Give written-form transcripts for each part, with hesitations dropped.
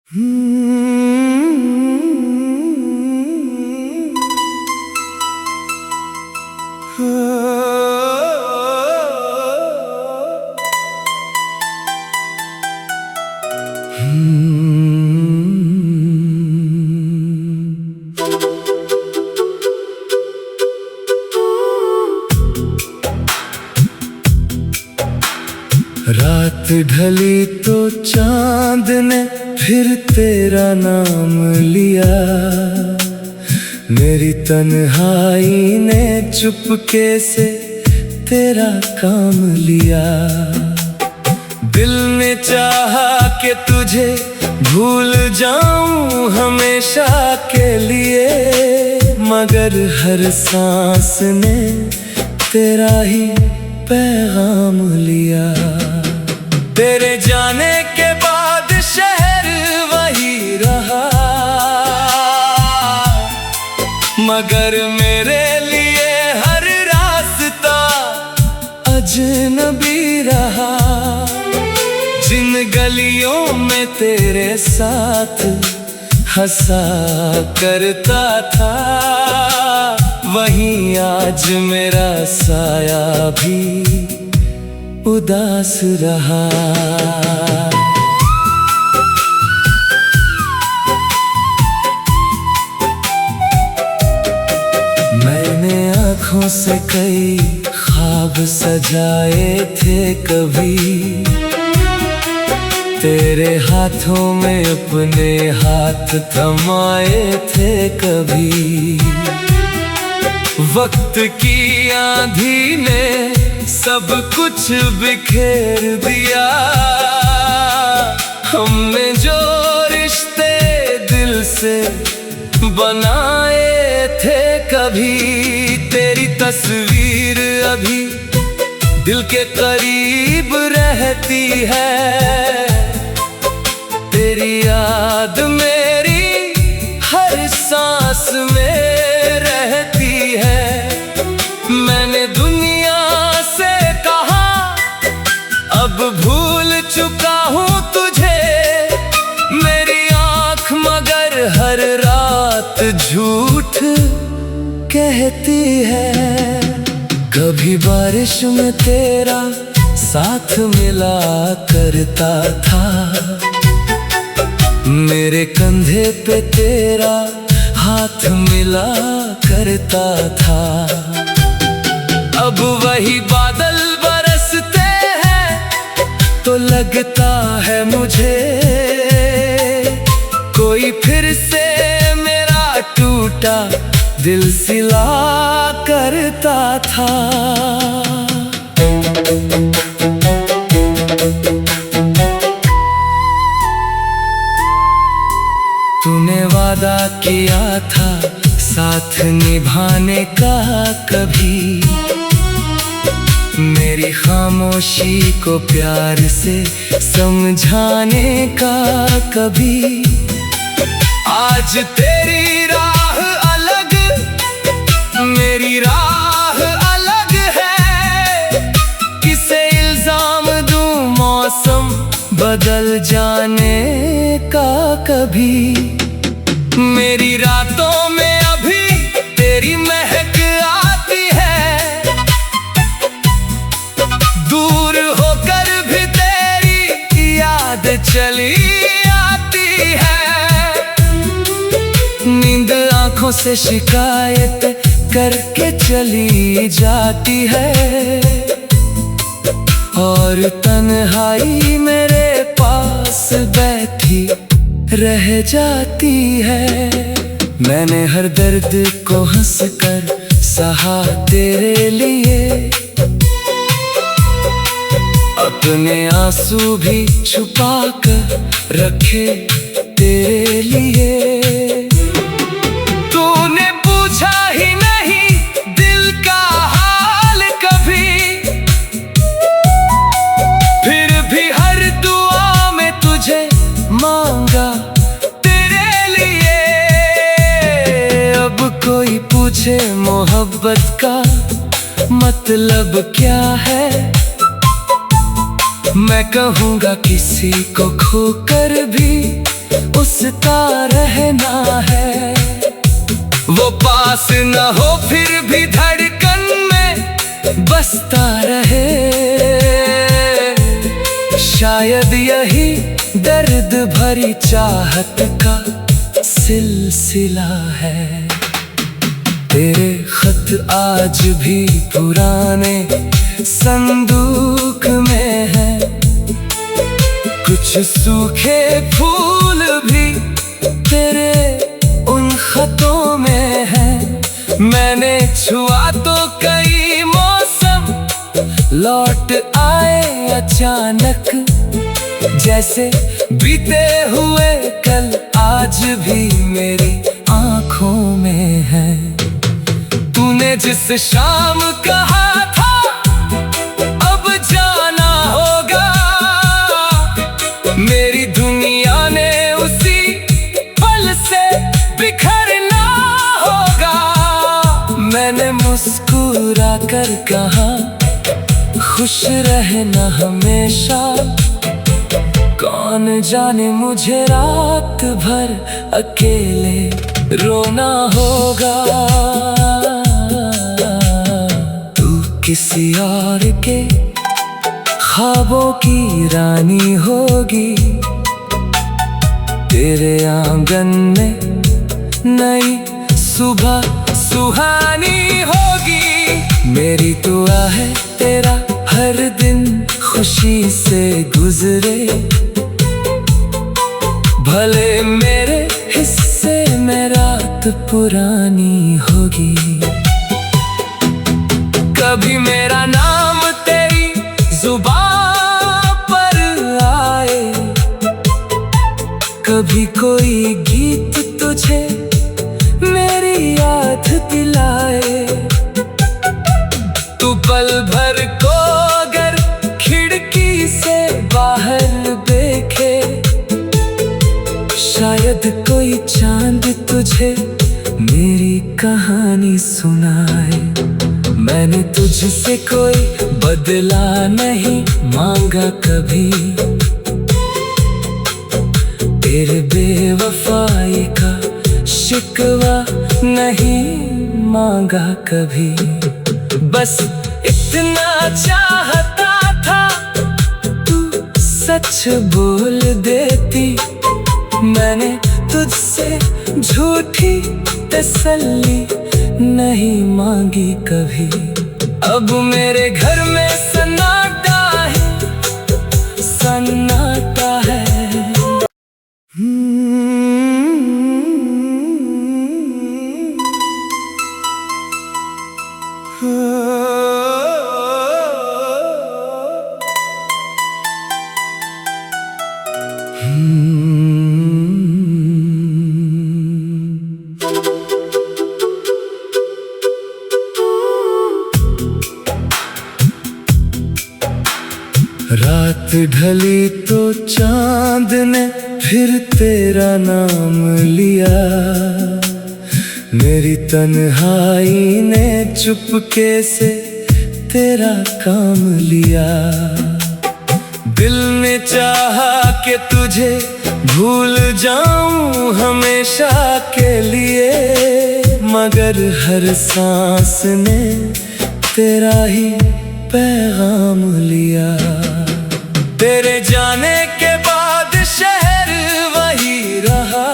रात ढली तो चांद ने फिर तेरा नाम लिया। मेरी तन्हाई ने चुपके से तेरा काम लिया। दिल ने चाहा कि तुझे भूल जाऊं हमेशा के लिए, मगर हर सांस ने तेरा ही पैगाम लिया। तेरे जाने के बाद शहर वही रहा, मगर मेरे लिए हर रास्ता अजनबी रहा। जिन गलियों में तेरे साथ हंसा करता था, वहीं आज मेरा साया भी उदास रहा। मैंने आँखों से कई ख्वाब सजाए थे कभी, तेरे हाथों में अपने हाथ थमाए थे कभी। वक्त की आंधी ने सब कुछ बिखेर दिया। हमने जो रिश्ते दिल से बनाए थे कभी, तेरी तस्वीर अभी दिल के करीब रहती है। तेरी याद मेरी हर सांस में रहती है। मैंने दुनिया से कहा अब भूल चुका हूँ तुझे, मेरी आँख मगर हर रात झूठ कहती है। कभी बारिश में तेरा साथ मिला करता था, मेरे कंधे पे तेरा हाथ मिला करता था। अब वही बादल बरसते हैं तो लगता है मुझे कोई फिर से मेरा टूटा दिल सिला करता था। तूने वादा किया था साथ निभाने का कभी, मेरी खामोशी को प्यार से समझाने का कभी। आज तेरी राह अलग, मेरी राह अलग है। किसे इल्जाम दूं मौसम बदल जाने का कभी। मेरी रातों में अभी तेरी महक आती है, दूर होकर भी तेरी याद चली आती है। नींद आँखों से शिकायत करके चली जाती है, और तन्हाई मेरे पास बैठी रह जाती है। मैंने हर दर्द को हंसकर सहा तेरे लिए, अपने आंसू भी छुपा कर रखे तेरे लिए। तूने पूछा ही नहीं दिल का हाल कभी, फिर भी हर दुआ में तुझे मांगा तेरे लिए। अब कोई पूछे मोहब्बत का मतलब क्या है, मैं कहूँगा किसी को खोकर भी हो फिर भी धड़कन में बसता रहे। शायद यही दर्द भरी चाहत का सिलसिला है। तेरे खत आज भी पुराने संदूक में है, कुछ सूखे फूल भी तेरे उन खतों में है। मैंने छुआ तो कई मौसम लौट आए अचानक, जैसे बीते हुए कल आज भी मेरी आंखों में है। तूने जिस शाम कहा था अब जाना होगा, मेरी दुनिया ने उसी पल से बिखरना होगा। मैंने मुस्कुरा कर कहा खुश रहना हमेशा, कौन जाने मुझे रात भर अकेले रोना होगा। तू किसी और के ख्वाबों की रानी होगी, तेरे आंगन में नई सुबह सुहानी होगी। मेरी दुआ है तेरा हर दिन खुशी से गुजरे, भले मेरे हिस्से में रात पुरानी होगी। कभी मेरा नाम तेरी जुबान पर आए, कभी कोई गीत तुझे मेरी याद दिलाए। तू पल भर को अगर खिड़की से बाहर देखे, शायद कोई चांद तुझे मेरी कहानी सुनाए। मैंने तुझसे कोई बदला नहीं मांगा कभी, तेरे बेवफाई का शिकवा नहीं मांगा कभी। बस इतना चाहता था तू सच बोल देती, मैंने तुझसे झूठी तसल्ली नहीं मांगी कभी। अब मेरे घर में सन्नाटा है, सन्नाटा है। रात ढली तो चांद ने फिर तेरा नाम लिया, मेरी तन्हाई ने चुपके से तेरा काम लिया। दिल ने चाहा कि तुझे भूल जाऊं हमेशा के लिए, मगर हर सांस ने तेरा ही पैगाम लिया। तेरे जाने के बाद शहर वही रहा,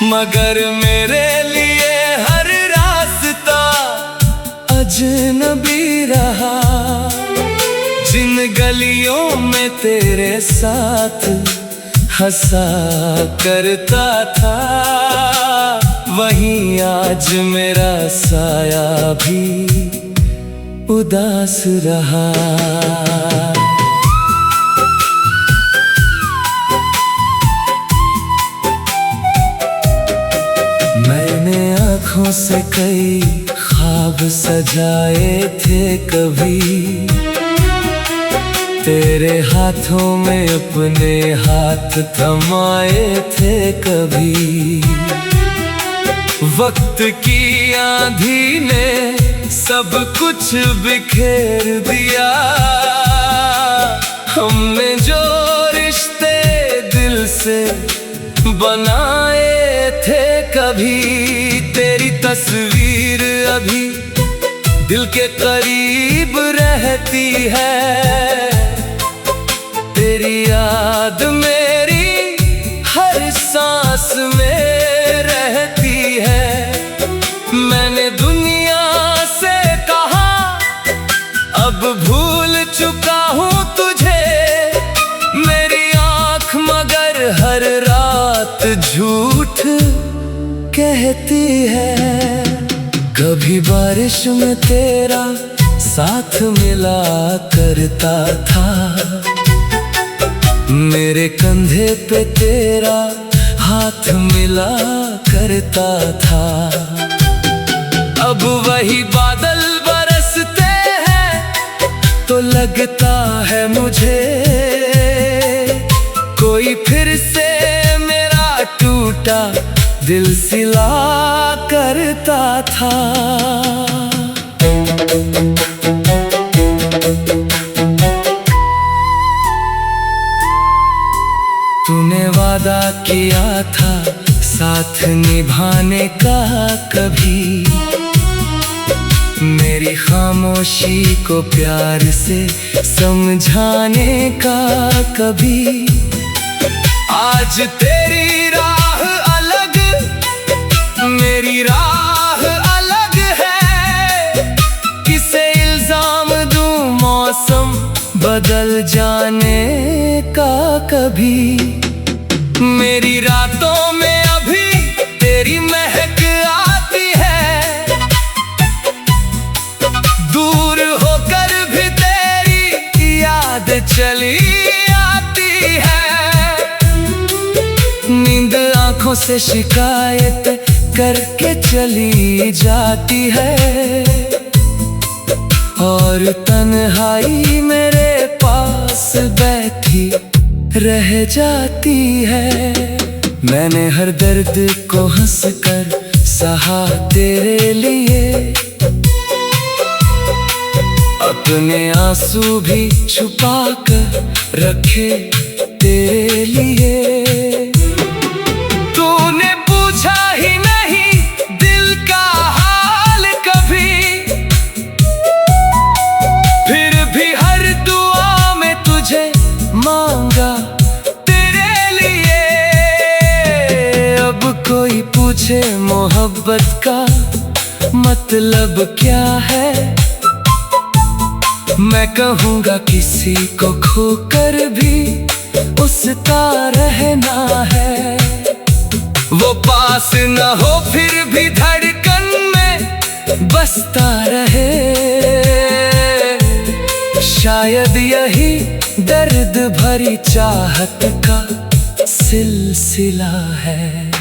मगर मेरे लिए हर रास्ता अजनबी रहा। जिन गलियों में तेरे साथ हंसा करता था, वहीं आज मेरा साया भी उदास रहा। मैंने आँखों से कई ख्वाब सजाए थे कभी, तेरे हाथों में अपने हाथ थमाए थे कभी। वक्त की आंधी ने सब कुछ बिखेर दिया, हमने जो रिश्ते दिल से बनाए थे कभी। कभी तेरी तस्वीर अभी दिल के करीब रहती है। तेरी याद मेरी हर सांस में रहती है। मैंने दुनिया से कहा अब भूल चुका हूँ तुझे। मेरी आँख मगर हर रात झूठ कहती है। कभी बारिश में तेरा साथ मिला करता था। मेरे कंधे पे तेरा हाथ मिला करता था। अब वही बादल बरसते हैं तो लगता है मुझे कोई फिर से मेरा टूटा दिल सिला करता था। तूने वादा किया था साथ निभाने का कभी। मेरी खामोशी को प्यार से समझाने का कभी। आज तेरी राह अलग मेरी राह अलग है। किसे इल्जाम दूं मौसम बदल जाने का कभी। मेरी रातों में अभी तेरी महक आती है। दूर होकर भी तेरी याद चली आती है। नींद आंखों से शिकायत करके चली जाती है। और तन्हाई मेरे पास बैठी रह जाती है। मैंने हर दर्द को हंसकर सहा तेरे लिए। अपने आंसू भी छुपा कर रखे तेरे लिए। तूने पूछा ही नहीं दिल का हाल कभी। फिर भी हर दुआ में तुझे मांगा तेरे लिए। अब कोई पूछे मोहब्बत का मतलब क्या है। मैं कहूँगा किसी को खोकर भी उसका रहना है। वो पास न हो फिर भी धड़कन में बसता रहे। शायद यही दर्द भरी चाहत का सिलसिला है।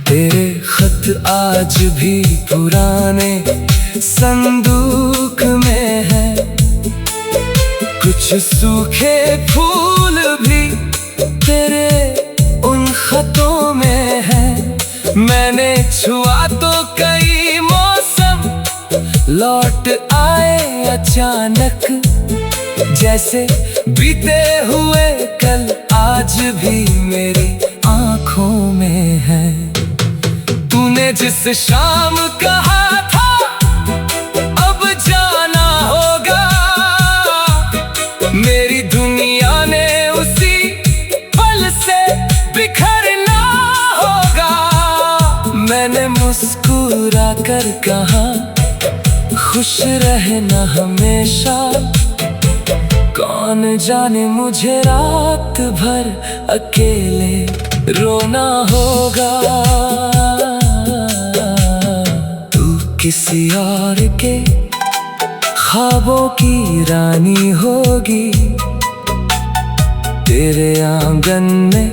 तेरे खत आज भी पुराने संदूक में है। कुछ सूखे फूल भी तेरे उन खतों में है। मैंने छुआ तो कई मौसम लौट आए अचानक। जैसे बीते हुए कल आज भी मेरी आंखों में है। तूने जिस शाम कहा था अब जाना होगा। मेरी दुनिया ने उसी पल से बिखरना होगा। मैंने मुस्कुरा कर कहा खुश रहना हमेशा। कौन जाने मुझे रात भर अकेले रोना होगा। तू किसी और के ख्वाबों की रानी होगी। तेरे आंगन में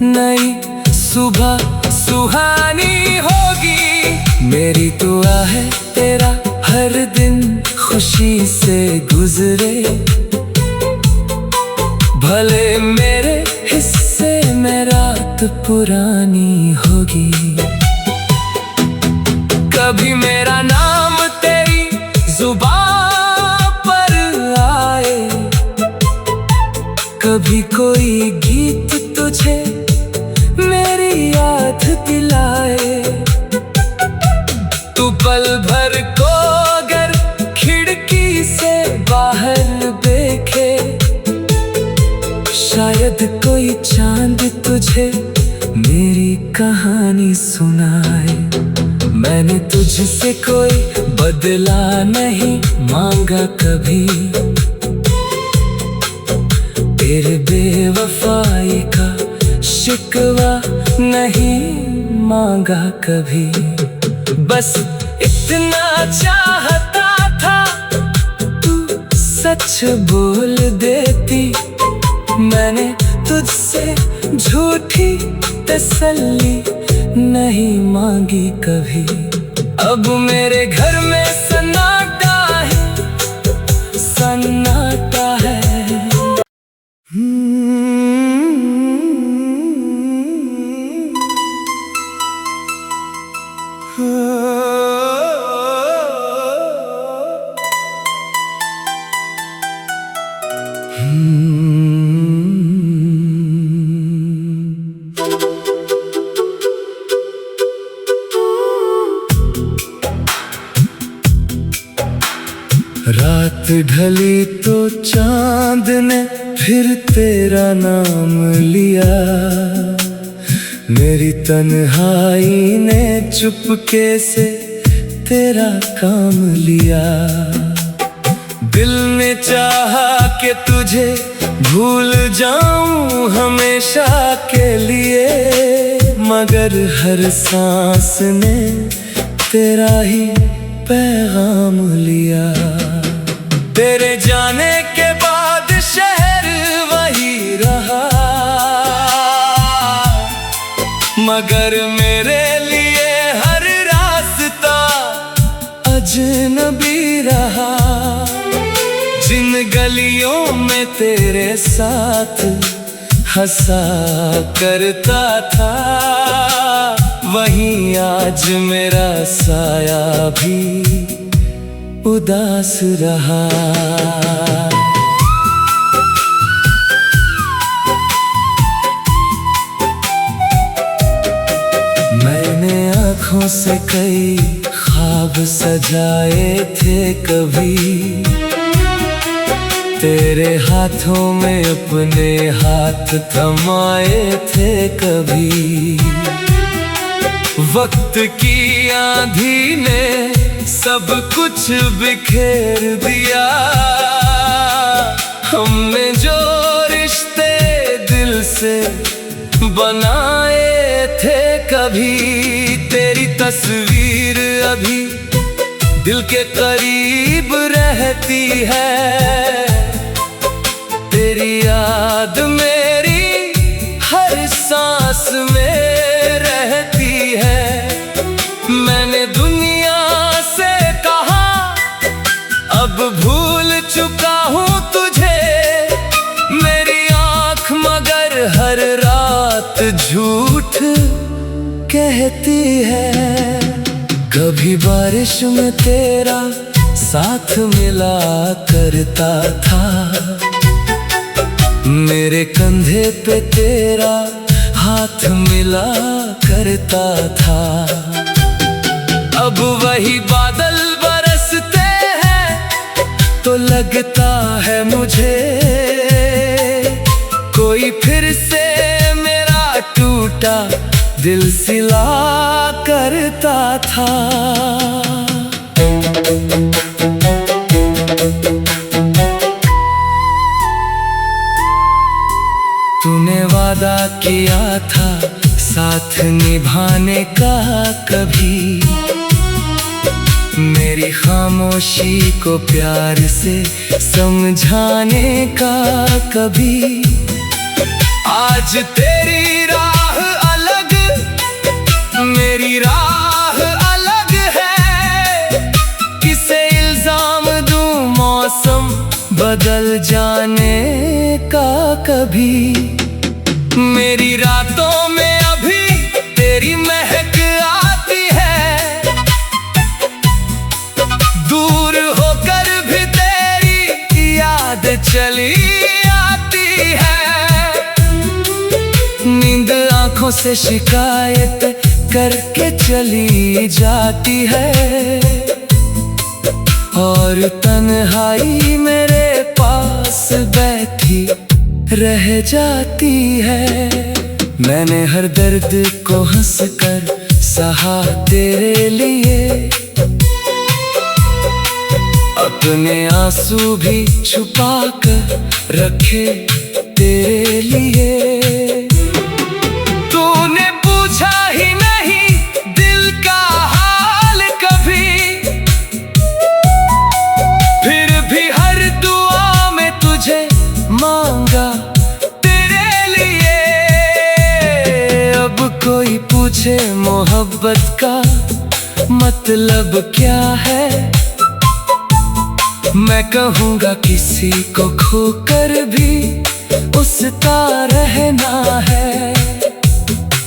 नई सुबह सुहानी होगी। मेरी दुआ है तेरा हर दिन खुशी से गुजरे। भले मेरे हिस्से में रात पुरानी होगी। कभी मेरा नाम तेरी जुबान पर आए। कभी कोई गीत तुझे मेरी याद दिलाए। तू पल भर को अगर खिड़की से बाहर देखे, शायद कोई चांद तुझे मेरी कहानी सुनाए। मैंने तुझसे कोई बदला नहीं मांगा कभी, तेरे बेवफाई का शिकवा नहीं मांगा कभी। बस इतना चाहता था तू सच बोल देती, मैंने तुझसे झूठी तसल्ली नहीं मांगी कभी। अब मेरे घर में सन्नाटा है, सन्नाटा है। रात ढली तो चांद ने फिर तेरा नाम लिया, मेरी तन्हाई ने चुपके से तेरा काम लिया। दिल ने चाहा कि तुझे भूल जाऊं हमेशा के लिए, मगर हर सांस ने तेरा ही पैगाम लिया। तेरे जाने के बाद शहर वही रहा, मगर मेरे लिए हर रास्ता अजनबी रहा। जिन गलियों में तेरे साथ हंसा करता था, वहीं आज मेरा साया भी उदास रहा। मैंने आँखों से कई ख्वाब सजाए थे कभी, तेरे हाथों में अपने हाथ थमाए थे कभी। वक्त की आंधी ने सब कुछ बिखेर दिया, हमने जो रिश्ते दिल से बनाए थे कभी। तेरी तस्वीर अभी दिल के करीब रहती है, तेरी याद मेरी हर सांस में रहती है। मैंने दुनिया से कहा अब भूल चुका हूँ तुझे, मेरी आँख मगर हर रात झूठ कहती है। कभी बारिश में तेरा साथ मिला करता था, मेरे कंधे पे तेरा हाथ मिला करता था। अब वही बादल बरसते हैं तो लगता है मुझे, कोई फिर से मेरा टूटा दिल सिला करता था। तूने वादा किया था साथ निभाने का कभी, मेरी खामोशी को प्यार से समझाने का कभी। आज तेरी राह अलग, मेरी राह अलग है, किसे इल्जाम दूं मौसम बदल जाने का कभी। मेरी रातों में अभी तेरी महक आती है, दूर होकर भी तेरी याद चली आती है। नींद आँखों मुझसे शिकायत करके चली जाती है, और तन्हाई मेरे पास बैठी रह जाती है। मैंने हर दर्द को हंसकर सहा तेरे लिए, अपने आंसू भी छुपा कर रखे तेरे लिए। तूने पूछा ही नहीं दिल का हाल कभी, फिर भी हर दुआ में तुझे मांगा तेरे लिए। अब कोई पूछे मोहब्बत का मतलब क्या है, मैं कहूँगा किसी को खोकर भी उसका रहना है।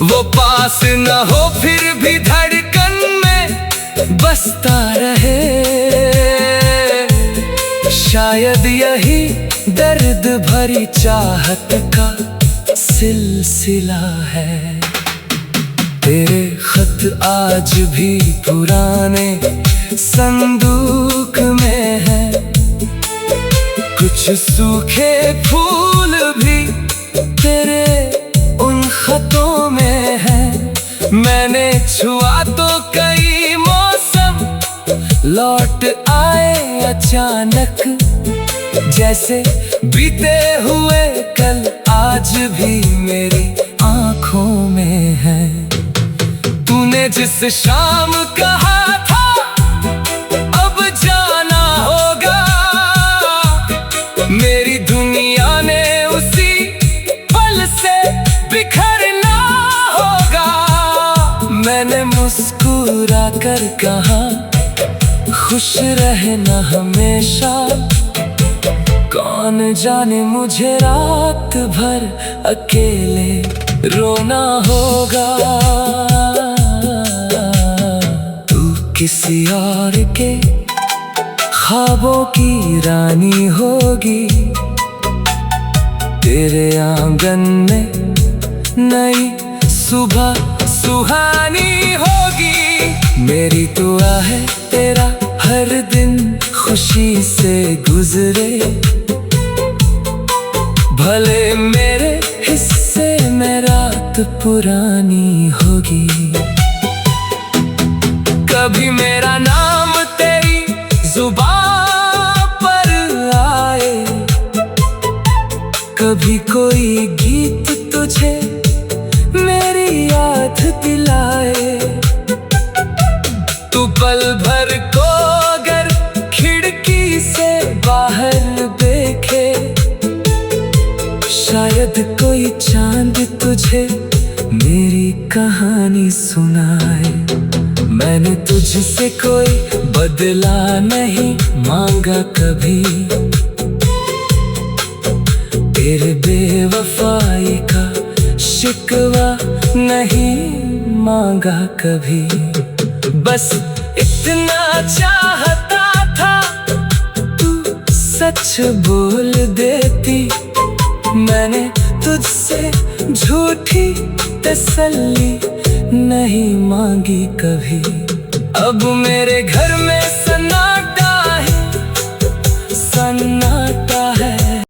वो पास न हो फिर भी धड़कन में बसता रहे, शायद यही दर्द भरी चाहत का सिलसिला है। तेरे खत आज भी पुराने संदूक में है, कुछ सूखे फूल भी तेरे उन खतों में है। मैंने छुआ तो कई मौसम लौट आए अचानक, जैसे बीते हुए कल आज भी मेरी आंखों में है। तूने जिस शाम कहा था अब जाना होगा, मेरी दुनिया ने उसी पल से बिखरना होगा। मैंने मुस्कुरा कर कहा खुश रहना हमेशा, कौन जाने मुझे रात भर अकेले रोना होगा। तू किसी और के ख्वाबों की रानी होगी, तेरे आंगन में नई सुबह सुहानी होगी। मेरी दुआ है तेरा हर दिन खुशी से गुजरे, भले मेरे हिस्से में रात पुरानी होगी। कभी मेरा नाम तेरी जुबान पर आए, कभी कोई गीत तुझे मेरी याद दिलाए। तू पल भर को अगर खिड़की से बाहर देखे, शायद कोई चांद तुझे मेरी कहानी सुनाए। मैंने तुझसे कोई बदला नहीं मांगा कभी, तेरे बेवफाई का शिकवा नहीं मांगा कभी। बस इतना चाहता था तू सच बोल देती, मैंने तुझसे झूठी तसल्ली नहीं मांगी कभी। अब मेरे घर में